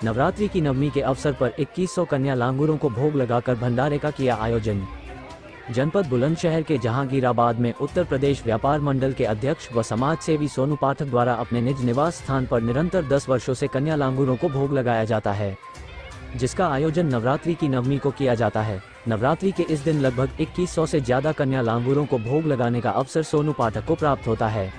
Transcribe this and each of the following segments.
नवरात्रि की नवमी के अवसर पर 2100 कन्या लांगुरों को भोग लगाकर भंडारे का किया आयोजन। जनपद बुलंदशहर के जहांगीराबाद में उत्तर प्रदेश व्यापार मंडल के अध्यक्ष व समाज सेवी सोनू पाठक द्वारा अपने निज निवास स्थान पर निरंतर 10 वर्षों से कन्या लांगुरों को भोग लगाया जाता है, जिसका आयोजन नवरात्रि की नवमी को किया जाता है। नवरात्रि के इस दिन लगभग 2100 से ज्यादा कन्या लांगुरों को भोग लगाने का अवसर सोनू पाठक को प्राप्त होता है,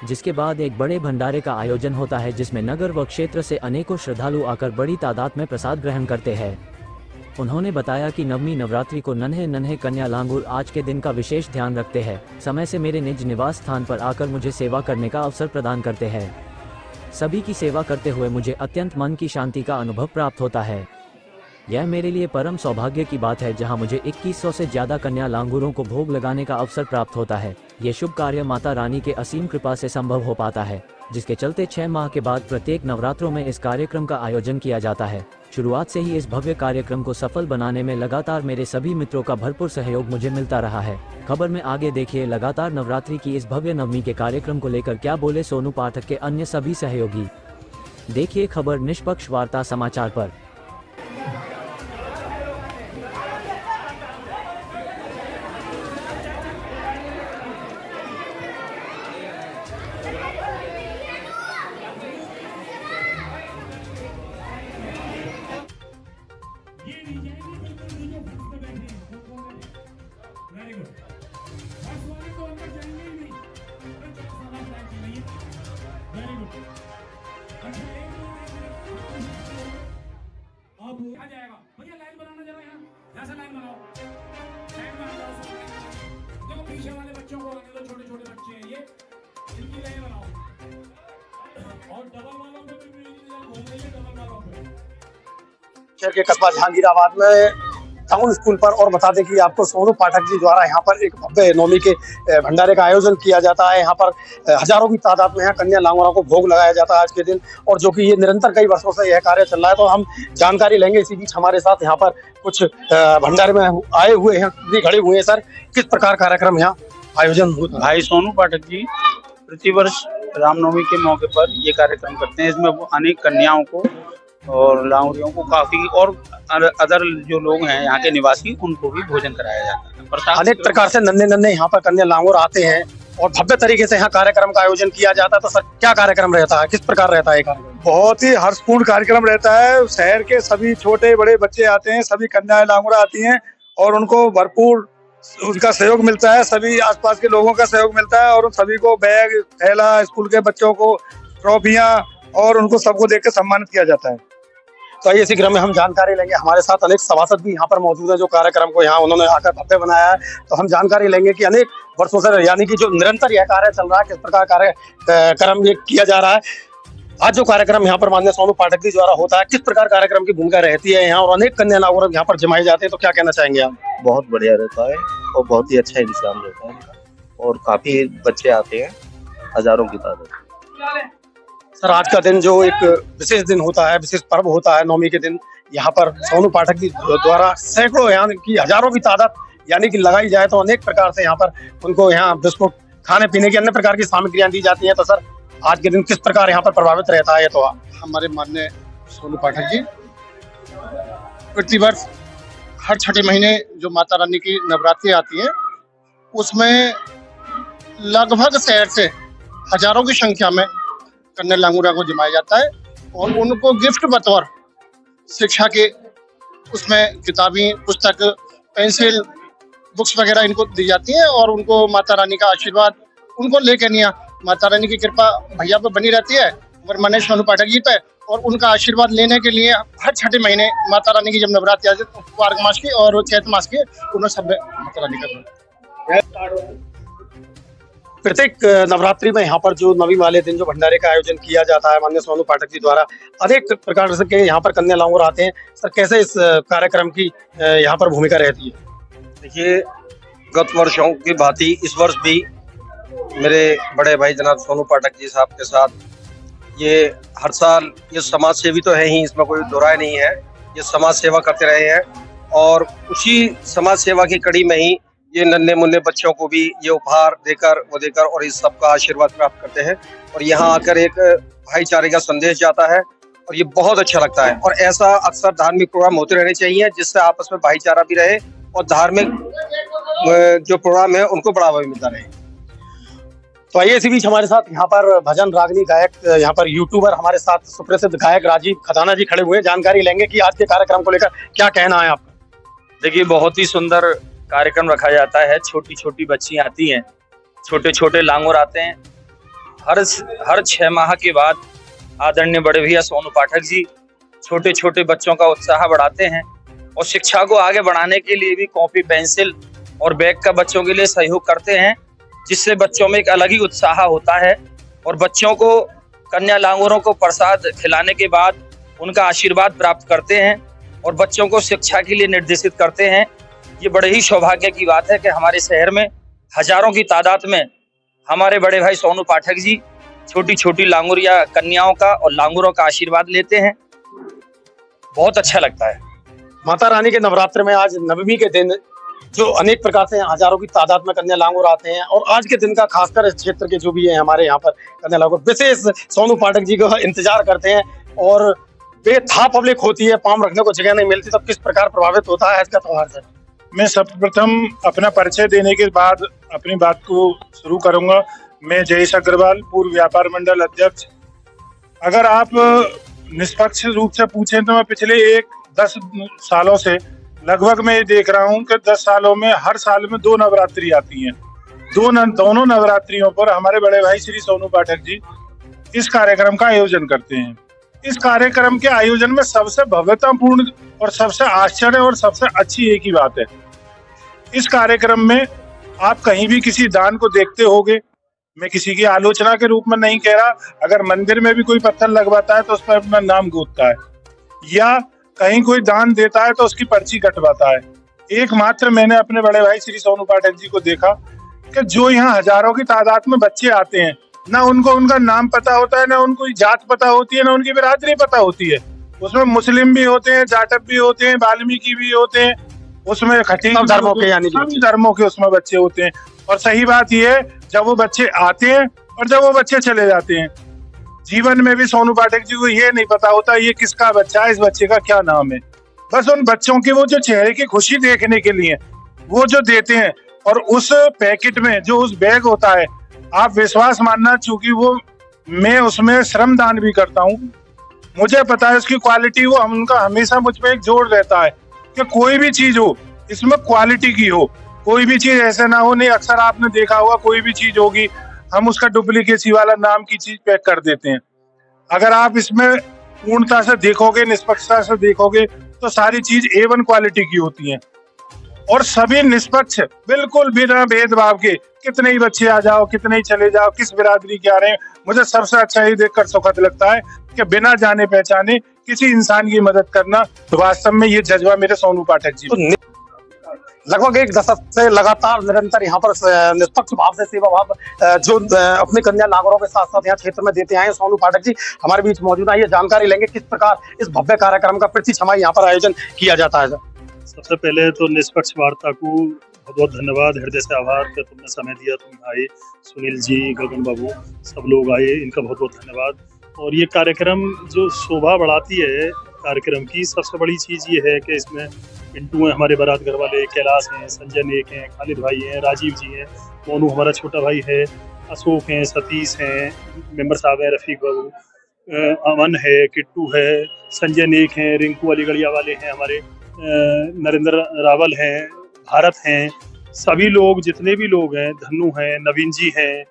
जिसके बाद एक बड़े भंडारे का आयोजन होता है, जिसमें नगर व क्षेत्र से अनेकों श्रद्धालु आकर बड़ी तादाद में प्रसाद ग्रहण करते हैं। उन्होंने बताया कि नवमी नवरात्रि को नन्हे नन्हे कन्या लांगुर आज के दिन का विशेष ध्यान रखते हैं, समय से मेरे निज निवास स्थान पर आकर मुझे सेवा करने का अवसर प्रदान करते हैं। सभी की सेवा करते हुए मुझे अत्यंत मन की शांति का अनुभव प्राप्त होता है। यह मेरे लिए परम सौभाग्य की बात है, जहां मुझे 2100 से ज्यादा कन्या लांगुरों को भोग लगाने का अवसर प्राप्त होता है। ये शुभ कार्य माता रानी के असीम कृपा से संभव हो पाता है, जिसके चलते 6 माह के बाद प्रत्येक नवरात्रों में इस कार्यक्रम का आयोजन किया जाता है। शुरुआत से ही इस भव्य कार्यक्रम को सफल बनाने में लगातार मेरे सभी मित्रों का भरपूर सहयोग मुझे मिलता रहा है। खबर में आगे देखिए लगातार नवरात्रि की इस भव्य नवमी के कार्यक्रम को लेकर क्या बोले सोनू पाठक के अन्य सभी सहयोगी। देखिए खबर निष्पक्ष वार्ता समाचार पर। Very good. बस वाले तो अंदर जाएंगे ही नहीं। अरे चलो सामान लाइन चाहिए। Very good. अच्छा एक अब आ जाएगा भैया, लाइन बनाना जरा यहाँ से लाइन बनाओ, लाइन बना जाओ सब। देखो पीछे वाले बच्चों को आने दो, छोटे छोटे बच्चे हैं ये, इनकी लाइन बनाओ। और डबल वालों को भी बोल रही है, डबल वालों को शहर के कस्बा जहांगीराबाद में टाउन स्कूल पर। और बता दें कि आपको सोनू पाठक जी द्वारा यहाँ पर एक भव्य नवमी के भंडारे का आयोजन किया जाता है। यहाँ पर हजारों की तादाद में यहाँ कन्या लांगुरों को भोग लगाया जाता है आज के दिन, और जो कि ये निरंतर कई वर्षों से यह कार्य चल रहा है। तो हम जानकारी लेंगे। इसी बीच हमारे साथ यहाँ पर कुछ भंडारे में आए हुए हैं, भी खड़े हुए हैं। सर, किस प्रकार कार्यक्रम यहाँ आयोजन होता है? भाई सोनू पाठक जी प्रतिवर्ष रामनवमी के मौके पर ये कार्यक्रम करते हैं। इसमें वो अनेक कन्याओं को और लांगुरियों को काफी और अदर जो लोग हैं यहाँ के निवासी, उनको भी भोजन कराया जाता है। अनेक प्रकार से नन्हे नन्हे यहाँ पर कन्या लांगुर आते हैं और भव्य तरीके से यहाँ कार्यक्रम का आयोजन किया जाता है। तो सर, क्या कार्यक्रम रहता है, किस प्रकार रहता है कार्यक्रम? बहुत ही हर्षपूर्ण कार्यक्रम रहता है। शहर के सभी छोटे बड़े बच्चे आते हैं, सभी कन्याएं लांगुरा आती हैं और उनको भरपूर उनका सहयोग मिलता है। सभी आसपास के लोगों का सहयोग मिलता है और उन सभी को बैग, थैला, स्कूल के बच्चों को ट्रॉफियां और उनको सबको देकर सम्मानित किया जाता है। तो आइए इसी क्रम में हम जानकारी लेंगे। हमारे साथ अनेक सभासद भी यहाँ पर मौजूद है, जो कार्यक्रम को यहाँ उन्होंने आकर भव्य बनाया है। तो हम जानकारी लेंगे कि अनेक वर्षों से, यानी कि जो निरंतर यह कार्य चल रहा है, किस प्रकार कार्यक्रम ये किया जा रहा है। आज जो कार्यक्रम यहाँ पर माननीय सोनू पाठक जी द्वारा होता है, किस प्रकार कार्यक्रम की भूमिका रहती है यहाँ, और अनेक कन्या लांगुर यहाँ पर जमाए जाते हैं, तो क्या कहना चाहेंगे आप? बहुत बढ़िया रहता है और बहुत ही अच्छा इंतजाम रहता है और काफी बच्चे आते हैं, हजारों की तादाद। सर, आज का दिन जो एक विशेष दिन होता है, विशेष पर्व होता है नवमी के दिन, यहाँ पर सोनू पाठक जी द्वारा सैकड़ों यानी कि हजारों की तादाद यानी कि लगाई जाए तो अनेक प्रकार से यहाँ पर उनको यहाँ बिस्कुट, खाने पीने की अन्य प्रकार की सामग्रियां दी जाती हैं। तो सर, आज के दिन किस प्रकार यहाँ पर प्रभावित रहता है? तो हमारे माननीय सोनू पाठक जी प्रतिवर्ष हर छठे महीने जो माता रानी की नवरात्रि आती है, उसमें लगभग शहर से हजारों की संख्या में कन्या लांगुरा को जमाया जाता है और उनको गिफ्ट बतौर शिक्षा के उसमें किताबें, पुस्तक, पेंसिल, बुक्स वगैरह इनको दी जाती है और उनको माता रानी का आशीर्वाद उनको लेकर नहीं, माता रानी की कृपा भैया पर बनी रहती है और माननीय सोनू पाठक जी पे, और उनका आशीर्वाद लेने के लिए हर छठे महीने माता रानी की जब नवरात्रि आती है, मार्ग मास की और चैत मास की, उन्हें सब माता रानी का प्रत्येक नवरात्रि में यहाँ पर जो नवमी वाले दिन जो भंडारे का आयोजन किया जाता है माननीय सोनू पाठक जी द्वारा, अनेक प्रकार से के यहाँ पर कन्या लांगुर आते हैं। सर, कैसे इस कार्यक्रम की यहाँ पर भूमिका रहती है? देखिए, गत वर्षों की भांति इस वर्ष भी मेरे बड़े भाई जनाब सोनू पाठक जी साहब के साथ ये हर साल, ये समाज सेवी तो है ही, इसमें कोई दो राय नहीं है, ये समाज सेवा करते रहे हैं और उसी समाज सेवा की कड़ी में ही ये नन्हे मुन्ने बच्चों को भी ये उपहार देकर और इस सबका आशीर्वाद प्राप्त करते हैं और यहाँ आकर एक भाईचारे का संदेश जाता है और ये बहुत अच्छा लगता है। और ऐसा अक्सर धार्मिक प्रोग्राम होते रहने चाहिए जिससे आपस में भाईचारा भी रहे और धार्मिक जो प्रोग्राम है उनको बढ़ावा भी मिलता रहे। तो आइए, इसी बीच हमारे साथ यहाँ पर भजन रागनी गायक, यहाँ पर यूट्यूबर हमारे साथ सुप्रसिद्ध गायक राजीव खदाना जी खड़े हुए हैं। जानकारी लेंगे कि आज के कार्यक्रम को लेकर क्या कहना है आपका। देखिए, बहुत ही सुंदर कार्यक्रम रखा जाता है। छोटी छोटी बच्चियां आती हैं, छोटे छोटे लांगुर आते हैं। हर 6 माह के बाद आदरणीय बड़े भैया सोनू पाठक जी छोटे छोटे बच्चों का उत्साह बढ़ाते हैं और शिक्षा को आगे बढ़ाने के लिए भी कॉपी पेंसिल और बैग का बच्चों के लिए सहयोग करते हैं, जिससे बच्चों में एक अलग ही उत्साह होता है। और बच्चों को कन्या लांगुरों को प्रसाद खिलाने के बाद उनका आशीर्वाद प्राप्त करते हैं और बच्चों को शिक्षा के लिए निर्देशित करते हैं। ये बड़े ही सौभाग्य की बात है कि हमारे शहर में हजारों की तादाद में हमारे बड़े भाई सोनू पाठक जी छोटी छोटी लांगुरिया कन्याओं का और लांगुरों का आशीर्वाद लेते हैं। बहुत अच्छा लगता है। माता रानी के नवरात्र में आज नवमी के दिन जो अनेक प्रकार से हजारों की तादाद में कन्या लांगुर आते हैं और आज के दिन का खासकर इस क्षेत्र के जो भी है हमारे यहाँ पर कन्या लांगुर विशेष सोनू पाठक जी का इंतजार करते हैं और बेथा पब्लिक होती है, पांव रखने को जगह नहीं मिलती, तब किस प्रकार प्रभावित होता है आज का त्योहार से। मैं सर्वप्रथम अपना परिचय देने के बाद अपनी बात को शुरू करूंगा। मैं जयेश अग्रवाल, पूर्व व्यापार मंडल अध्यक्ष। अगर आप निष्पक्ष रूप से पूछें तो मैं पिछले 10 सालों से लगभग मैं देख रहा हूं कि 10 सालों में हर साल में 2 नवरात्रि आती हैं। दोनों नवरात्रियों पर हमारे बड़े भाई श्री सोनू पाठक जी इस कार्यक्रम का आयोजन करते हैं। इस कार्यक्रम के आयोजन में सबसे भव्यतापूर्ण और सबसे आश्चर्य और सबसे अच्छी एक ही बात है, इस कार्यक्रम में आप कहीं भी किसी दान को देखते होगे, मैं किसी की आलोचना के रूप में नहीं कह रहा, अगर मंदिर में भी कोई पत्थर लगवाता है तो उस पर अपना नाम गोदता है या कहीं कोई दान देता है तो उसकी पर्ची कटवाता है। एकमात्र मैंने अपने बड़े भाई श्री सोनू पाठक जी को देखा कि जो यहाँ हजारों की तादाद में बच्चे आते हैं, ना उनको उनका नाम पता होता है, ना उनको जात पता होती है, ना उनकी बिरादरी पता होती है। उसमें मुस्लिम भी होते हैं, जाटव भी होते हैं, वाल्मीकि भी होते हैं, उसमें खटीक धर्मों के यानी सभी धर्मों के उसमें बच्चे होते हैं। और सही बात यह है, जब वो बच्चे आते हैं और जब वो बच्चे चले जाते हैं, जीवन में भी सोनू पाठक जी को ये नहीं पता होता ये किसका बच्चा है, इस बच्चे का क्या नाम है। बस उन बच्चों की वो जो चेहरे की खुशी देखने के लिए वो जो देते हैं, और उस पैकेट में जो उस बैग होता है, आप विश्वास मानना, चूंकि वो मैं उसमें श्रमदान भी करता हूँ, मुझे पता है उसकी क्वालिटी, वो उनका हमेशा मुझ पर एक जोर रहता है कि कोई भी चीज हो इसमें क्वालिटी की हो, कोई भी चीज ऐसे ना हो। नहीं, अक्सर आपने देखा होगा कोई भी चीज होगी हम उसका डुप्लीकेसी वाला नाम की चीज पैक कर देते हैं। अगर आप इसमें पूर्णता से देखोगे, निष्पक्षता से देखोगे तो सारी चीज A1 क्वालिटी की होती है और सभी निष्पक्ष, बिल्कुल बिना भेदभाव के, कितने ही बच्चे आ जाओ, कितने ही चले जाओ, किस बिरादरी के आ रहे हैं, मुझे सबसे अच्छा ये देखकर सुखद लगता है कि बिना जाने पहचाने किसी इंसान की मदद करना, तो वास्तव में ये जज्बा मेरे सोनू पाठक जी। लगभग 1 दशक से लगातार निरंतर यहाँ पर निष्पक्ष भाव से सेवा भाव जो अपने कन्या लांगुरों के साथ साथ यहाँ क्षेत्र में देते आए सोनू पाठक जी हमारे बीच मौजूद है। ये जानकारी लेंगे किस प्रकार इस भव्य कार्यक्रम का प्रति छमाही यहाँ पर आयोजन किया जाता है। सबसे पहले तो निष्पक्ष वार्ता को बहुत बहुत धन्यवाद, हृदय से आभार कि तुमने समय दिया, तुम आए, सुनील जी, गगन बाबू, सब लोग आए, इनका बहुत बहुत धन्यवाद। और ये कार्यक्रम जो शोभा बढ़ाती है कार्यक्रम की, सबसे बड़ी चीज़ ये है कि इसमें पिंटू हैं हमारे बारात घर वाले, कैलाश हैं, संजय नेक हैं, खालिद भाई हैं, राजीव जी हैं, मोनू हमारा छोटा भाई है, अशोक हैं, सतीश हैं, मेंबर साहब हैं, रफीक बाबू, अमन है, किट्टू है, संजय नेक हैं, रिंकू अलीगढ़िया वाले हैं, हमारे नरेंद्र रावल हैं, भारत हैं, सभी लोग जितने भी लोग हैं, धन्नू हैं, नवीन जी हैं,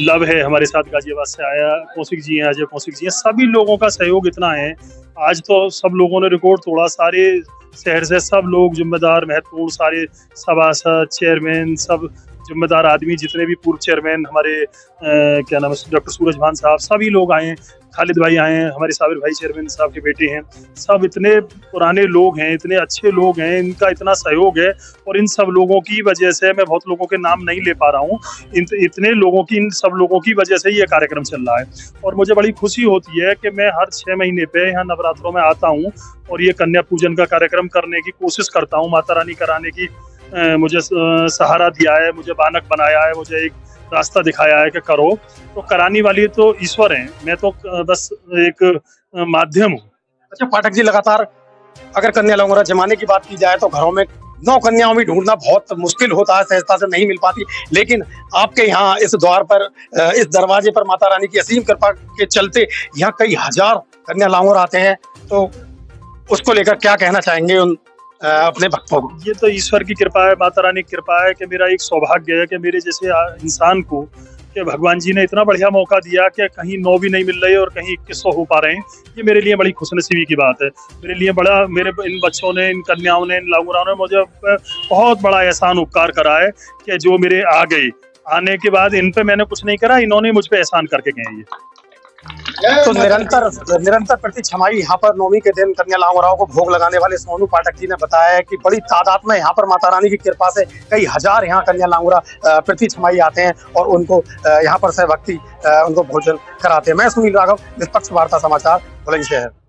लव है हमारे साथ गाजियाबाद से आया, कौशिक जी हैं, अजय कौशिक जी हैं, सभी लोगों का सहयोग इतना है। आज तो सब लोगों ने रिकॉर्ड तोड़ा, सारे शहर से सब लोग जिम्मेदार, महत्वपूर्ण, सारे सभासद, चेयरमैन, सब जिम्मेदार आदमी, जितने भी पूर्व चेयरमैन हमारे क्या नाम है डॉक्टर सूरज भान साहब, सभी लोग आए हैं, खालिद भाई आए हैं, हमारे साबिर भाई चेयरमैन साहब के बेटे हैं, सब इतने पुराने लोग हैं, इतने अच्छे लोग हैं, इनका इतना सहयोग है। और इन सब लोगों की वजह से, मैं बहुत लोगों के नाम नहीं ले पा रहा हूँ, इतने लोगों की, इन सब लोगों की वजह से ये कार्यक्रम चल रहा है। और मुझे बड़ी खुशी होती है कि मैं हर 6 महीने पे यहाँ नवरात्रों में आता हूँ और ये कन्या पूजन का कार्यक्रम करने की कोशिश करता हूँ। माता रानी कराने की मुझे सहारा दिया है, मुझे बानक बनाया है, मुझे एक रास्ता दिखाया है कि करो, तो कराने वाली तो ईश्वर हैं, मैं तो बस एक माध्यम हूँ। अच्छा पाठक जी, लगातार अगर कन्या लांगुरा जमाने की बात की जाए तो घरों में 9 कन्याओं में ढूंढना बहुत मुश्किल होता है, सहजता से नहीं मिल पाती, लेकिन आपके यहाँ इस द्वार पर, इस दरवाजे पर माता रानी की असीम कृपा के चलते यहाँ कई हजार कन्या लांगुर आते हैं, तो उसको लेकर क्या कहना चाहेंगे उन अपने भक्तों को? ये तो ईश्वर की कृपा है, माता रानी की कृपा है कि मेरा एक सौभाग्य है कि मेरे जैसे इंसान को कि भगवान जी ने इतना बढ़िया मौका दिया कि कहीं 9 भी नहीं मिल रही और कहीं 2100 हो पा रहे हैं। ये मेरे लिए बड़ी खुशनसीबी की बात है। मेरे लिए बड़ा, मेरे इन बच्चों ने, इन कन्याओं ने, इन लांगुराओं ने मुझे बहुत बड़ा एहसान उपकार करा है कि जो मेरे आ गए, आने के बाद इन पे मैंने कुछ नहीं करा, इन्होंने मुझ पे एहसान करके गए। ये तो निरंतर प्रति छमाही यहाँ पर नौमी के दिन कन्या लांगुराओं को भोग लगाने वाले सोनू पाठक जी ने बताया है कि बड़ी तादाद में यहाँ पर माता रानी की कृपा से कई हजार यहाँ कन्या लांगुरा प्रति छमाही आते हैं और उनको यहाँ पर से भक्ति उनको भोजन कराते हैं। मैं सुनील राघव, निष्पक्ष वार्ता समाचार, बुलंदशहर।